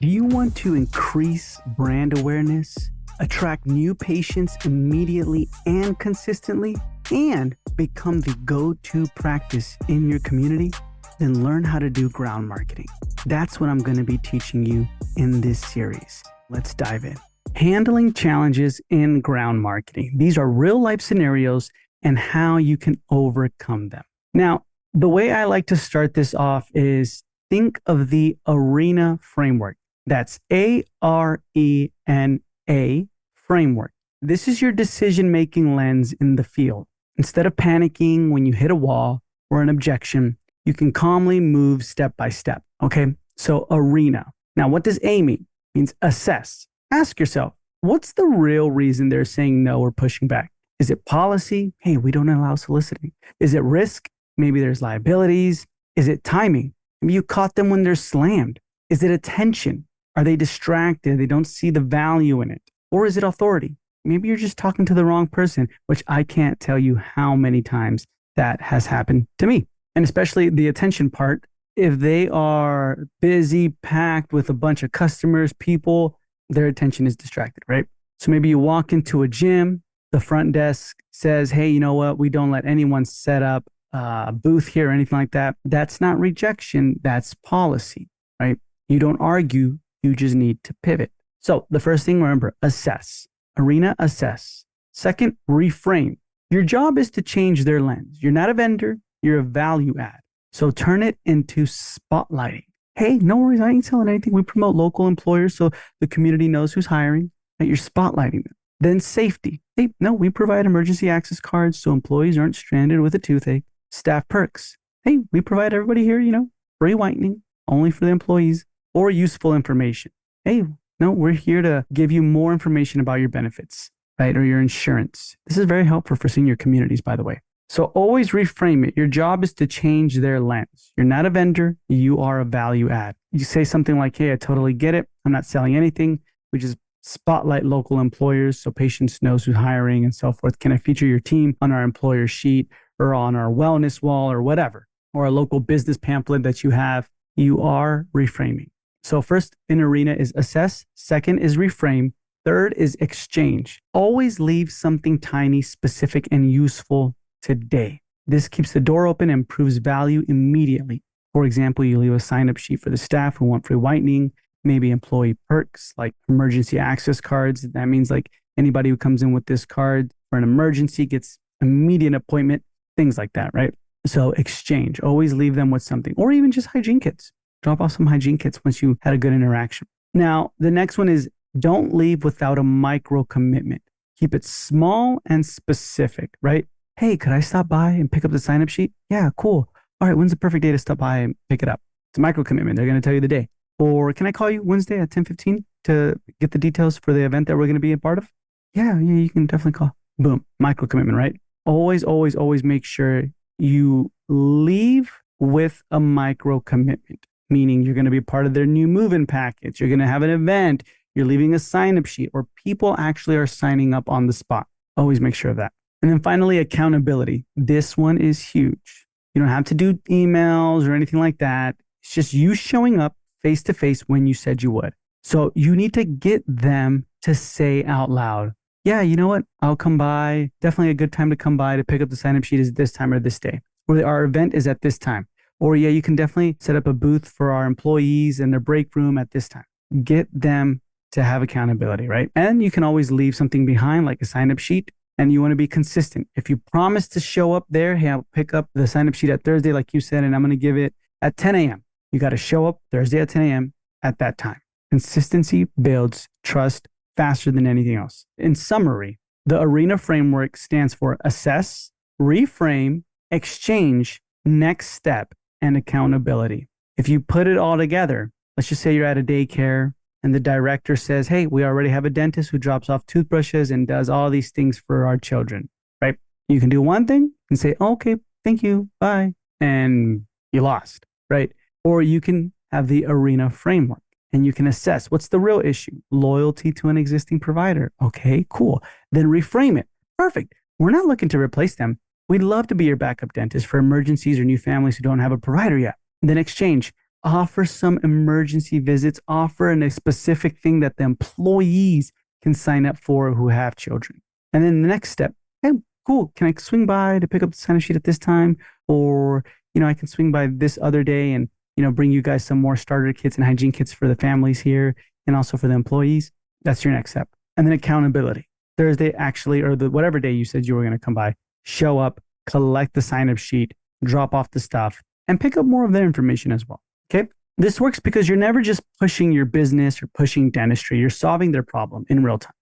Do you want to increase brand awareness, attract new patients immediately and consistently, and become the go-to practice in your community? Then learn how to do ground marketing. That's what I'm going to be teaching you in this series. Let's dive in. Handling challenges in ground marketing. These are real-life scenarios and how you can overcome them. Now, the way I like to start this off is think of the ARENA framework. That's ARENA framework. This is your decision-making lens in the field. Instead of panicking when you hit a wall or an objection, you can calmly move step by step. Okay, so ARENA. Now, what does A mean? It means assess. Ask yourself, what's the real reason they're saying no or pushing back? Is it policy? Hey, we don't allow soliciting. Is it risk? Maybe there's liabilities. Is it timing? Maybe you caught them when they're slammed. Is it attention? Are they distracted? They don't see the value in it. Or is it authority? Maybe you're just talking to the wrong person, which I can't tell you how many times that has happened to me. And especially the attention part, if they are busy, packed with a bunch of customers, people, their attention is distracted, right? So maybe you walk into a gym, the front desk says, hey, you know what? We don't let anyone set up a booth here or anything like that. That's not rejection. That's policy, right? You don't argue. You just need to pivot. So the first thing, remember, assess. ARENA, assess. Second, reframe. Your job is to change their lens. You're not a vendor. You're a value add. So turn it into spotlighting. Hey, no worries. I ain't selling anything. We promote local employers so the community knows who's hiring, that you're spotlighting them. Then safety. Hey, no, we provide emergency access cards so employees aren't stranded with a toothache. Staff perks. Hey, we provide everybody here, free whitening, only for the employees, or useful information. Hey, no, we're here to give you more information about your benefits, right? Or your insurance. This is very helpful for senior communities, by the way. So always reframe it. Your job is to change their lens. You're not a vendor. You are a value add. You say something like, hey, I totally get it. I'm not selling anything. We just spotlight local employers so patients knows who's hiring and so forth. Can I feature your team on our employer sheet or on our wellness wall or whatever, or a local business pamphlet that you have? You are reframing. So first in ARENA is assess. Second is reframe. Third is exchange. Always leave something tiny, specific, and useful today. This keeps the door open and proves value immediately. For example, you leave a sign-up sheet for the staff who want free whitening, maybe employee perks like emergency access cards. That means like anybody who comes in with this card for an emergency gets immediate appointment, things like that, right? So exchange, always leave them with something, or even just hygiene kits. Drop off some hygiene kits once you had a good interaction. Now, the next one is don't leave without a micro commitment. Keep it small and specific, right? Hey, could I stop by and pick up the sign-up sheet? Yeah, cool. All right, when's the perfect day to stop by and pick it up? It's a micro commitment. They're going to tell you the day. Or can I call you Wednesday at 10:15 to get the details for the event that we're going to be a part of? Yeah, you can definitely call. Boom, micro commitment, right? Always, always, always make sure you leave with a micro commitment, meaning you're going to be part of their new move-in package. You're going to have an event. You're leaving a sign-up sheet, or people actually are signing up on the spot. Always make sure of that. And then finally, accountability. This one is huge. You don't have to do emails or anything like that. It's just you showing up face-to-face when you said you would. So you need to get them to say out loud, yeah, you know what? I'll come by. Definitely a good time to come by to pick up the sign-up sheet is this time or this day. Or our event is at this time. Or yeah, you can definitely set up a booth for our employees in their break room at this time. Get them to have accountability, right? And you can always leave something behind like a sign-up sheet, and you want to be consistent. If you promise to show up there, hey, I'll pick up the sign-up sheet at Thursday like you said, and I'm going to give it at 10 a.m. You got to show up Thursday at 10 a.m. at that time. Consistency builds trust faster than anything else. In summary, the ARENA framework stands for assess, reframe, exchange, next step, and accountability. If you put it all together, let's just say you're at a daycare and the director says, hey, we already have a dentist who drops off toothbrushes and does all these things for our children, right? You can do one thing and say, oh, okay, thank you, bye. And you lost, right? Or you can have the ARENA framework and you can assess what's the real issue. Loyalty to an existing provider. Okay, cool. Then reframe it. Perfect. We're not looking to replace them. We'd love to be your backup dentist for emergencies or new families who don't have a provider yet. And then exchange. offer some emergency visits, offer a specific thing that the employees can sign up for who have children. And then the next step, hey, cool, can I swing by to pick up the sign-up sheet at this time? Or, I can swing by this other day and, bring you guys some more starter kits and hygiene kits for the families here and also for the employees. That's your next step. And then accountability. Thursday, actually, or the whatever day you said you were going to come by, show up, collect the sign-up sheet, drop off the stuff, and pick up more of their information as well. Okay. This works because you're never just pushing your business or pushing dentistry. You're solving their problem in real time.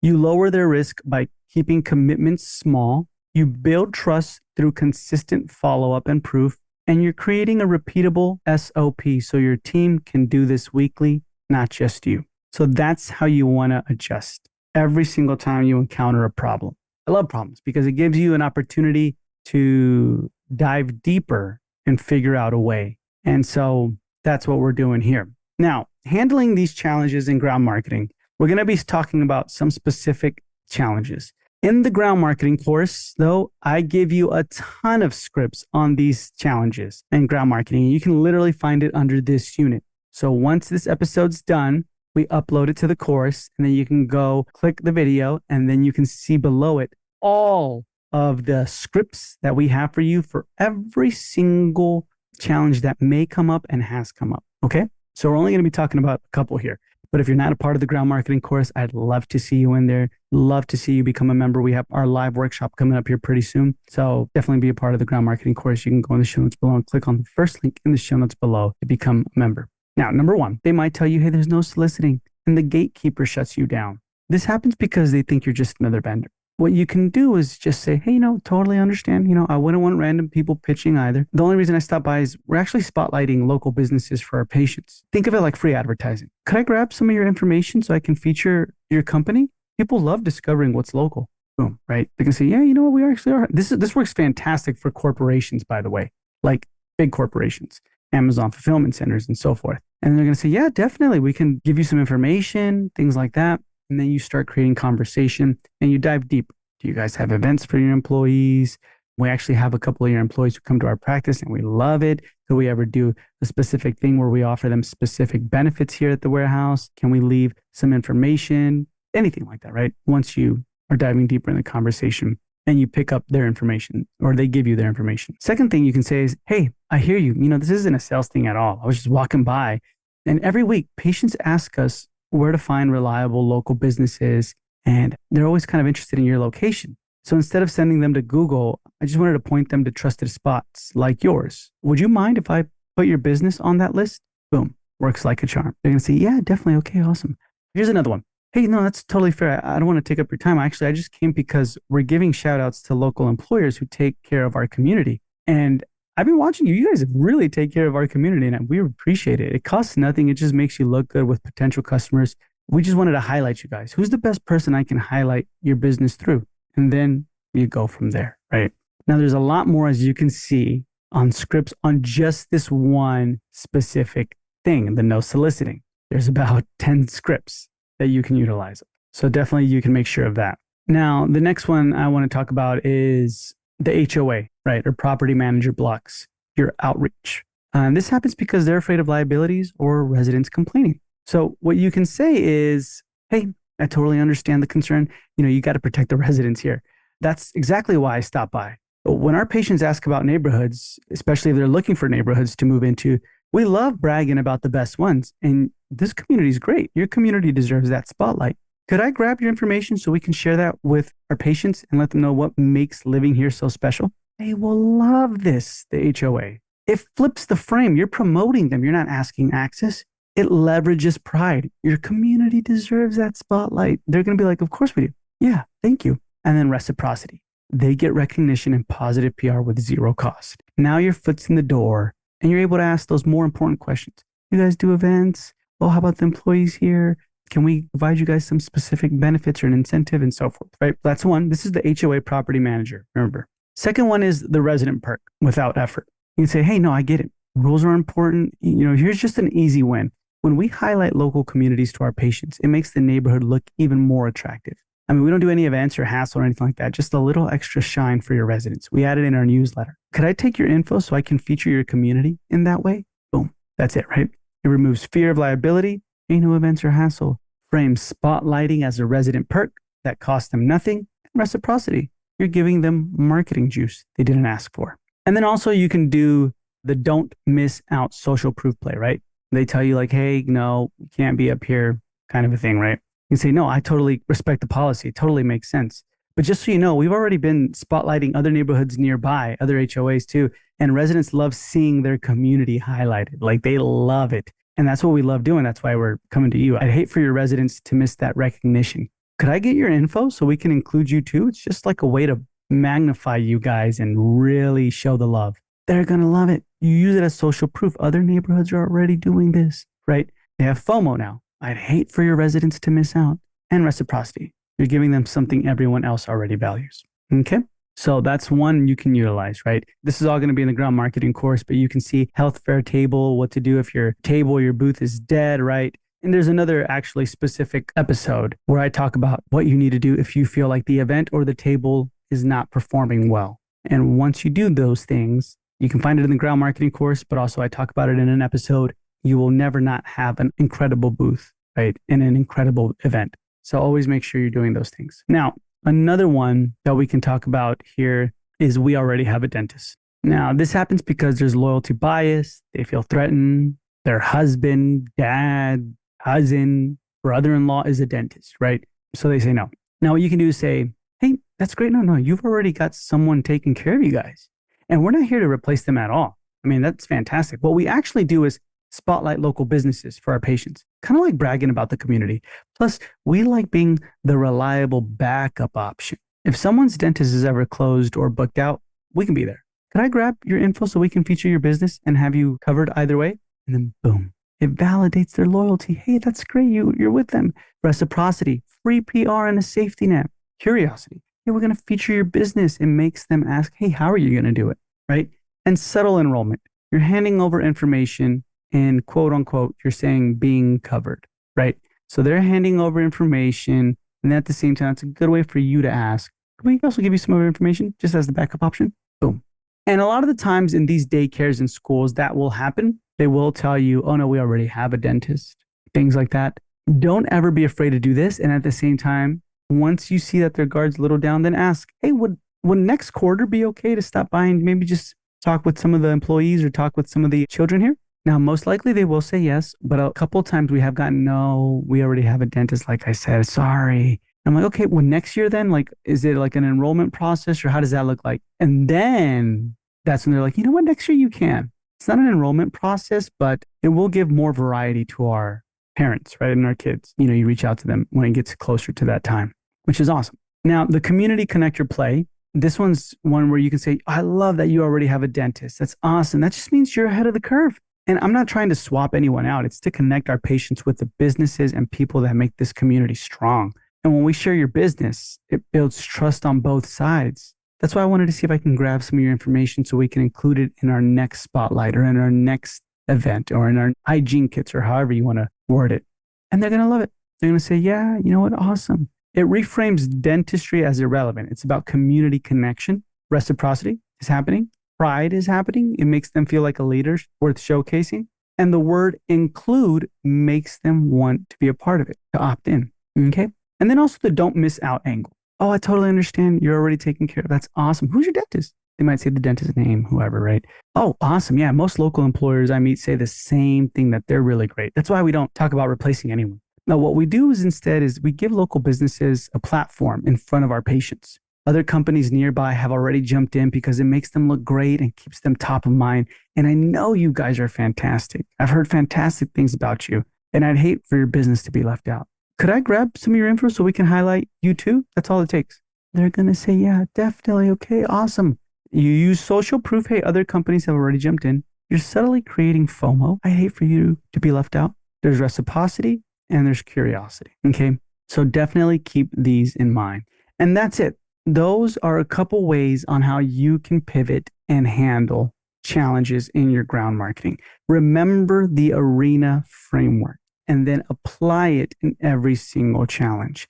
You lower their risk by keeping commitments small. You build trust through consistent follow-up and proof. And you're creating a repeatable SOP so your team can do this weekly, not just you. So that's how you want to adjust every single time you encounter a problem. I love problems because it gives you an opportunity to dive deeper and figure out a way. And so that's what we're doing here. Now, handling these challenges in ground marketing, we're going to be talking about some specific challenges. In the ground marketing course, though, I give you a ton of scripts on these challenges in ground marketing. You can literally find it under this unit. So once this episode's done, we upload it to the course, and then you can go click the video, and then you can see below it all of the scripts that we have for you for every single challenge that may come up and has come up. Okay. So we're only going to be talking about a couple here. But if you're not a part of the ground marketing course, I'd love to see you in there. Love to see you become a member. We have our live workshop coming up here pretty soon. So definitely be a part of the ground marketing course. You can go in the show notes below and click on the first link in the show notes below to become a member. Now, number one, they might tell you, hey, there's no soliciting, and the gatekeeper shuts you down. This happens because they think you're just another vendor. What you can do is just say, hey, totally understand. I wouldn't want random people pitching either. The only reason I stopped by is we're actually spotlighting local businesses for our patients. Think of it like free advertising. Could I grab some of your information so I can feature your company? People love discovering what's local. Boom, right? They can say, yeah, we actually are. This works fantastic for corporations, by the way, like big corporations, Amazon fulfillment centers and so forth. And they're going to say, yeah, definitely. We can give you some information, things like that. And then you start creating conversation and you dive deep. Do you guys have events for your employees? We actually have a couple of your employees who come to our practice and we love it. Do we ever do a specific thing where we offer them specific benefits here at the warehouse? Can we leave some information? Anything like that, right? Once you are diving deeper in the conversation and you pick up their information or they give you their information. Second thing you can say is, hey, I hear you. This isn't a sales thing at all. I was just walking by. And every week, patients ask us where to find reliable local businesses, and they're always kind of interested in your location. So instead of sending them to Google, I just wanted to point them to trusted spots like yours. Would you mind if I put your business on that list? Boom, works like a charm. They're going to say, yeah, definitely. Okay, awesome. Here's another one. Hey, no, that's totally fair. I don't want to take up your time. Actually, I just came because we're giving shout outs to local employers who take care of our community. And I've been watching you. You guys really take care of our community and we appreciate it. It costs nothing. It just makes you look good with potential customers. We just wanted to highlight you guys. Who's the best person I can highlight your business through? And then you go from there, right? Now, there's a lot more, as you can see, on scripts on just this one specific thing, the no soliciting. There's about 10 scripts that you can utilize. So definitely you can make sure of that. Now, the next one I want to talk about is the HOA, right? Or property manager blocks your outreach. This happens because they're afraid of liabilities or residents complaining. So what you can say is, hey, I totally understand the concern. You got to protect the residents here. That's exactly why I stopped by. When our patients ask about neighborhoods, especially if they're looking for neighborhoods to move into, we love bragging about the best ones. And this community is great. Your community deserves that spotlight. Could I grab your information so we can share that with our patients and let them know what makes living here so special? They will love this, the HOA. It flips the frame. You're promoting them. You're not asking access. It leverages pride. Your community deserves that spotlight. They're going to be like, of course we do. Yeah, thank you. And then reciprocity. They get recognition and positive PR with zero cost. Now your foot's in the door and you're able to ask those more important questions. You guys do events? Oh, how about the employees here? Can we provide you guys some specific benefits or an incentive and so forth, right? That's one. This is the HOA property manager, remember. Second one is the resident perk without effort. You can say, hey, no, I get it. Rules are important. Here's just an easy win. When we highlight local communities to our patients, it makes the neighborhood look even more attractive. I mean, we don't do any events or hassle or anything like that. Just a little extra shine for your residents. We add it in our newsletter. Could I take your info so I can feature your community in that way? Boom. That's it, right? It removes fear of liability, ain't no events or hassle. Frames spotlighting as a resident perk that costs them nothing, and reciprocity. You're giving them marketing juice they didn't ask for. And then also you can do the don't miss out social proof play, right? They tell you like, hey, no, you can't be up here kind of a thing, right? You can say, no, I totally respect the policy. It totally makes sense. But just so you know, we've already been spotlighting other neighborhoods nearby, other HOAs too. And residents love seeing their community highlighted. Like they love it. And that's what we love doing. That's why we're coming to you. I'd hate for your residents to miss that recognition. Could I get your info so we can include you too? It's just like a way to magnify you guys and really show the love. They're going to love it. You use it as social proof. Other neighborhoods are already doing this, right? They have FOMO now. I'd hate for your residents to miss out. And reciprocity. You're giving them something everyone else already values. Okay? So that's one you can utilize, right? This is all going to be in the ground marketing course, but you can see health fair table, what to do if your table or your booth is dead, right? And there's another actually specific episode where I talk about what you need to do if you feel like the event or the table is not performing well. And once you do those things, you can find it in the ground marketing course, but also I talk about it in an episode. You will never not have an incredible booth, right? In an incredible event. So always make sure you're doing those things. Now, another one that we can talk about here is we already have a dentist. Now, this happens because there's loyalty bias. They feel threatened. Their husband, dad, cousin, brother-in-law is a dentist, right? So they say no. Now, what you can do is say, hey, that's great. No, you've already got someone taking care of you guys. And we're not here to replace them at all. I mean, that's fantastic. What we actually do is spotlight local businesses for our patients, kind of like bragging about the community. Plus, we like being the reliable backup option. If someone's dentist is ever closed or booked out, we can be there. Could I grab your info so we can feature your business and have you covered either way? And then boom, it validates their loyalty. Hey, that's great. You're with them. Reciprocity, free PR and a safety net. Curiosity. Hey, we're going to feature your business. It makes them ask, hey, how are you going to do it? Right? And subtle enrollment. You're handing over information and quote unquote, you're saying being covered, right? So they're handing over information. And at the same time, it's a good way for you to ask, can we also give you some other information just as the backup option? Boom. And a lot of the times in these daycares and schools, that will happen. They will tell you, oh no, we already have a dentist, things like that. Don't ever be afraid to do this. And at the same time, once you see that their guard's a little down, then ask, hey, would next quarter be okay to stop by and maybe just talk with some of the employees or talk with some of the children here? Now, most likely they will say yes, but a couple of times we have gotten, no, we already have a dentist, like I said, sorry. I'm like, okay, well, next year then, like, is it like an enrollment process or how does that look like? And then that's when they're like, you know what, next year you can. It's not an enrollment process, but it will give more variety to our parents, right? And our kids. You know, you reach out to them when it gets closer to that time, which is awesome. Now, the community connector play, this one's one where you can say, I love that you already have a dentist. That's awesome. That just means you're ahead of the curve. And I'm not trying to swap anyone out. It's to connect our patients with the businesses and people that make this community strong. And when we share your business, it builds trust on both sides. That's why I wanted to see if I can grab some of your information so we can include it in our next spotlight or in our next event or in our hygiene kits or however you want to word it. And they're going to love it. They're going to say, yeah, you know what? Awesome. It reframes dentistry as irrelevant. It's about community connection. Reciprocity is happening. Pride is happening. It makes them feel like a leader worth showcasing. And the word include makes them want to be a part of it, to opt in. Okay. And then also the don't miss out angle. Oh, I totally understand. You're already taken care of. That's awesome. Who's your dentist? They might say the dentist's name, whoever, right? Oh, awesome. Yeah. Most local employers I meet say the same thing, that they're really great. That's why we don't talk about replacing anyone. Now, what we do is instead is we give local businesses a platform in front of our patients. Other companies nearby have already jumped in because it makes them look great and keeps them top of mind. And I know you guys are fantastic. I've heard fantastic things about you, and I'd hate for your business to be left out. Could I grab some of your info so we can highlight you too? That's all it takes. They're going to say, yeah, definitely. Okay, awesome. You use social proof. Hey, other companies have already jumped in. You're subtly creating FOMO. I hate for you to be left out. There's reciprocity and there's curiosity. Okay, so definitely keep these in mind. And that's it. Those are a couple ways on how you can pivot and handle challenges in your ground marketing. Remember the arena framework and then apply it in every single challenge.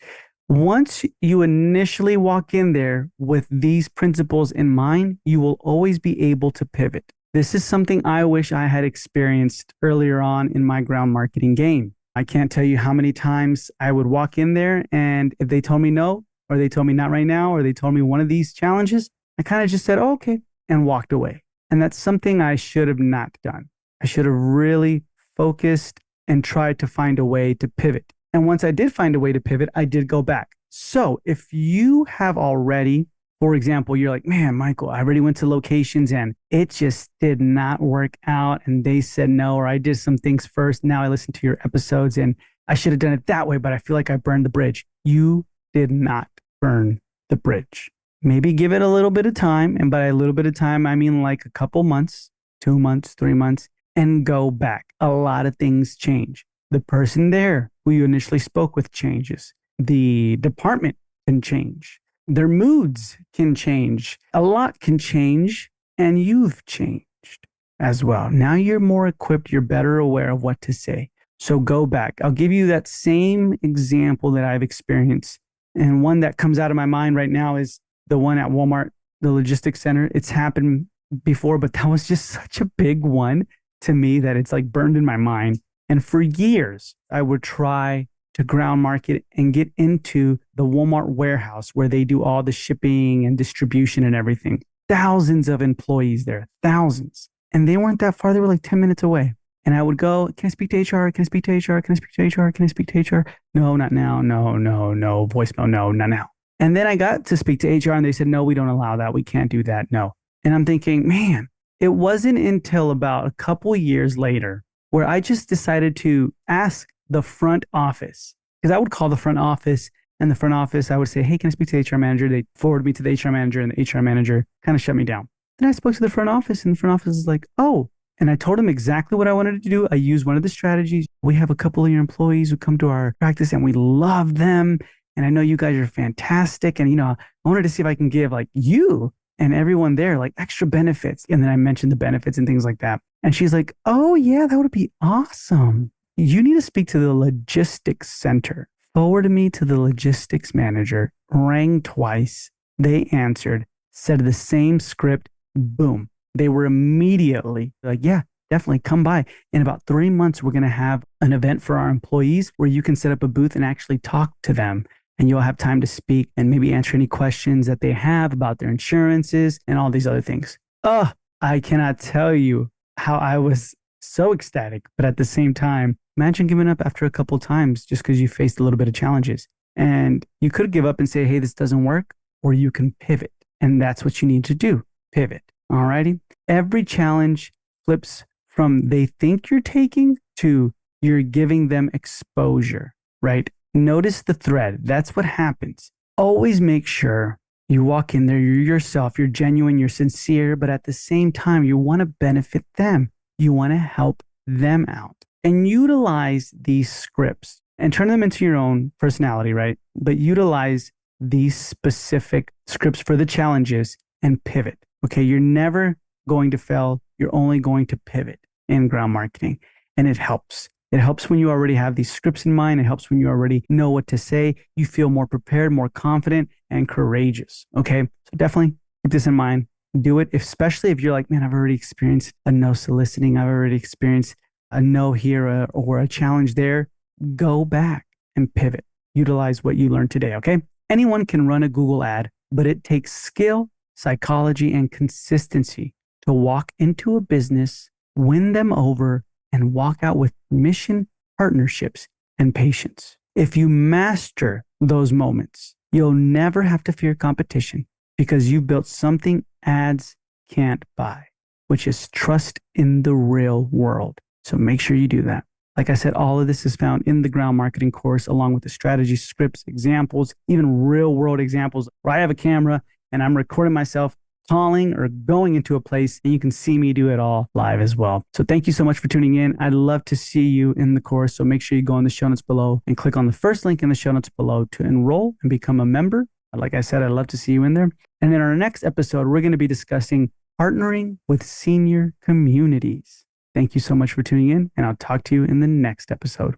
Once you initially walk in there with these principles in mind, you will always be able to pivot. This is something I wish I had experienced earlier on in my ground marketing game. I can't tell you how many times I would walk in there, and if they told me no, or they told me not right now, or they told me one of these challenges, I kind of just said, oh, okay, and walked away. And that's something I should have not done. I should have really focused and tried to find a way to pivot. And once I did find a way to pivot, I did go back. So if you have already, for example, you're like, man, Michael, I already went to locations and it just did not work out. And they said no, or I did some things first. Now I listened to your episodes and I should have done it that way, but I feel like I burned the bridge. You did not burn the bridge. Maybe give it a little bit of time. And by a little bit of time, I mean like a couple months, 2 months, 3 months, and go back. A lot of things change. The person there who you initially spoke with changes. The department can change. Their moods can change. A lot can change, and you've changed as well. Now you're more equipped. You're better aware of what to say. So go back. I'll give you that same example that I've experienced. And one that comes out of my mind right now is the one at Walmart, the logistics center. It's happened before, but that was just such a big one to me that it's like burned in my mind. And for years, I would try to ground market and get into the Walmart warehouse where they do all the shipping and distribution and everything. Thousands of employees there, thousands. And they weren't that far. They were like 10 minutes away. And I would go, can I speak to HR? Can I speak to HR? Can I speak to HR? Can I speak to HR? No, not now. No, no, no. Voicemail. No, not now. And then I got to speak to HR and they said, no, we don't allow that. We can't do that. No. And I'm thinking, man, it wasn't until about a couple years later where I just decided to ask the front office, because I would call the front office, and the front office, I would say, hey, can I speak to the HR manager? They forward me to the HR manager, and the HR manager kind of shut me down. Then I spoke to the front office, and the front office is like, oh, and I told them exactly what I wanted to do. I used one of the strategies. We have a couple of your employees who come to our practice, and we love them. And I know you guys are fantastic. And, I wanted to see if I can give like you and everyone there like extra benefits. And then I mentioned the benefits and things like that. And she's like, oh, yeah, that would be awesome. You need to speak to the logistics center. Forwarded me to the logistics manager, rang twice. They answered, said the same script, boom. They were immediately like, yeah, definitely come by. In about 3 months, we're going to have an event for our employees where you can set up a booth and actually talk to them. And you'll have time to speak and maybe answer any questions that they have about their insurances and all these other things. Oh, I cannot tell you how I was so ecstatic, but at the same time, imagine giving up after a couple times just because you faced a little bit of challenges. And you could give up and say, hey, this doesn't work, or you can pivot. And that's what you need to do, pivot. All righty. Every challenge flips from they think you're taking to you're giving them exposure, right? Notice the thread. That's what happens. Always make sure you walk in there, you're yourself, you're genuine, you're sincere, but at the same time, you want to benefit them. You want to help them out. And utilize these scripts and turn them into your own personality, right? But utilize these specific scripts for the challenges and pivot. Okay, you're never going to fail. You're only going to pivot in ground marketing. And it helps. It helps when you already have these scripts in mind. It helps when you already know what to say. You feel more prepared, more confident, and courageous. Okay, so definitely keep this in mind. Do it, especially if you're like, man, I've already experienced a no soliciting. I've already experienced a no here or a challenge there. Go back and pivot. Utilize what you learned today, okay? Anyone can run a Google ad, but it takes skill, psychology, and consistency to walk into a business, win them over, and walk out with mission, partnerships, and patience. If you master those moments, you'll never have to fear competition because you built something ads can't buy, which is trust in the real world. So make sure you do that. Like I said, all of this is found in the ground marketing course, along with the strategy, scripts, examples, even real world examples where I have a camera and I'm recording myself calling or going into a place, and you can see me do it all live as well. So thank you so much for tuning in. I'd love to see you in the course. So make sure you go in the show notes below and click on the first link in the show notes below to enroll and become a member. Like I said, I'd love to see you in there. And in our next episode, we're going to be discussing partnering with senior communities. Thank you so much for tuning in, and I'll talk to you in the next episode.